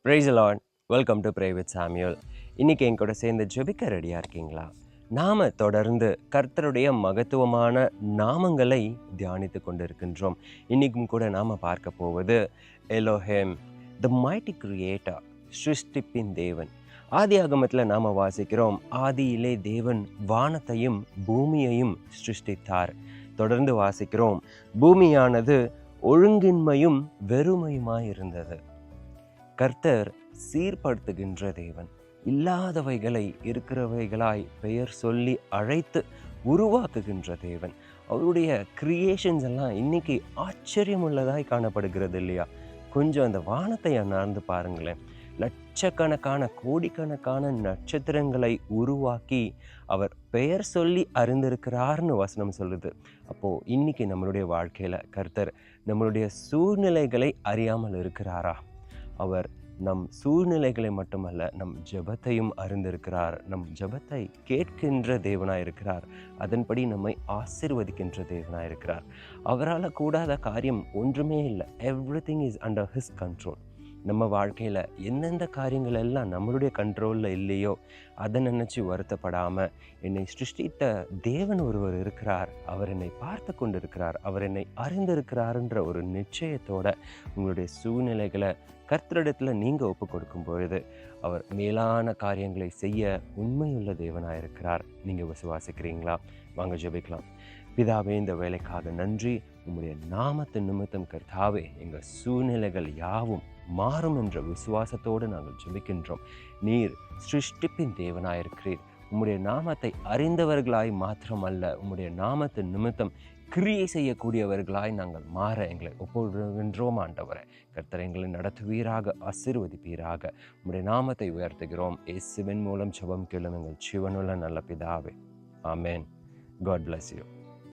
Price lord. Welcome to pray with Samuel. இன்றைக்கி என் கூட சேர்ந்து ஜெபிக்க ரெடியாக இருக்கீங்களா? நாம் தொடர்ந்து கர்த்தருடைய மகத்துவமான நாமங்களை தியானித்து கொண்டிருக்கின்றோம். இன்றைக்கும் கூட நாம் பார்க்க போவது எலோஹேம், த மைட்டி கிரியேட்டர், சிருஷ்டிப்பின் தேவன். ஆதி ஆகமத்தில் நாம் வாசிக்கிறோம், ஆதியிலே தேவன் வானத்தையும் பூமியையும் சிருஷ்டித்தார். தொடர்ந்து வாசிக்கிறோம், பூமியானது ஒழுங்கின்மையும் வெறுமையுமாய் இருந்தது. கர்த்தர் சீர்படுத்துகின்ற தேவன், இல்லாதவைகளை இருக்கிறவைகளாய் பெயர் சொல்லி அழைத்து உருவாக்குகின்ற தேவன். அவருடைய கிரியேஷன்ஸ் எல்லாம் இன்னைக்கு ஆச்சரியமுள்ளதாய் காணப்படுகிறது இல்லையா? கொஞ்சம் அந்த வானத்தை அண்ணாந்து பாருங்களேன். லட்சக்கணக்கான கோடிக்கணக்கான நட்சத்திரங்களை உருவாக்கி அவர் பெயர் சொல்லி அறிந்திருக்கிறார்னு வசனம் சொல்லுது. அப்போது இன்னைக்கு நம்மளுடைய வாழ்க்கையில் கர்த்தர் நம்மளுடைய சூழ்நிலைகளை அறியாமல் இருக்கிறாரா? அவர் நம் சூழ்நிலைகளை மட்டுமல்ல, நம் ஜெபத்தையும் அறிந்திருக்கிறார். நம் ஜெபத்தை கேட்கின்ற தேவனாயிருக்கிறார். அதன்படி நம்மை ஆசீர்வதிக்கின்ற தேவனாயிருக்கிறார். அவரால் கூடாத காரியம் ஒன்றுமே இல்லை. Everything is under his control. நம்ம வாழ்க்கையில் எந்தெந்த காரியங்கள் எல்லாம் நம்மளுடைய கண்ட்ரோலில் இல்லையோ அதை நினச்சி வருத்தப்படாமல், என்னை சிருஷ்டித்த தேவன் ஒருவர் இருக்கிறார், அவர் என்னை பார்த்து கொண்டு இருக்கிறார், அவர் என்னை அறிந்திருக்கிறாருன்ற ஒரு நிச்சயத்தோட உங்களுடைய சூழ்நிலைகளை கர்த்தரிடத்தில் நீங்கள் ஒப்பு கொடுக்கும் பொழுது அவர் மேலான காரியங்களை செய்ய உண்மையுள்ள தேவனாக இருக்கிறார். நீங்கள் விசுவாசிக்கிறீங்களா? வாங்க ஜெபிக்கலாம். பிதாவே, இந்த வேலைக்காக நன்றி. உங்களுடைய நாமத்தின் நிமித்தம் கர்த்தாவே, எங்கள் சூழ்நிலைகள் யாவும் மாறும் என்ற விசுவாசத்தோடு நாங்கள் ஜெபிக்கின்றோம். நீர் சிருஷ்டிப்பின் தேவனாயிருக்கிறீர். உம்முடைய நாமத்தை அறிந்தவர்களாய் மாத்திரமல்ல, உம்முடைய நாமத்தின் நிமித்தம் கிரியை செய்யக்கூடியவர்களாய் நாங்கள் மாற எங்களை ஒப்புக்கொள்கின்றோம். ஆண்டவரே, கர்த்தர் எங்களை நடத்துவீராக, ஆசீர்வதிப்பீராக. உம்முடைய நாமத்தை உயர்த்துகிறோம். இயேசுவின் மூலம் ஜெபம் கேளும் எங்கள் ஜீவனுள்ள நல்ல பிதாவே. ஆமென். God bless you.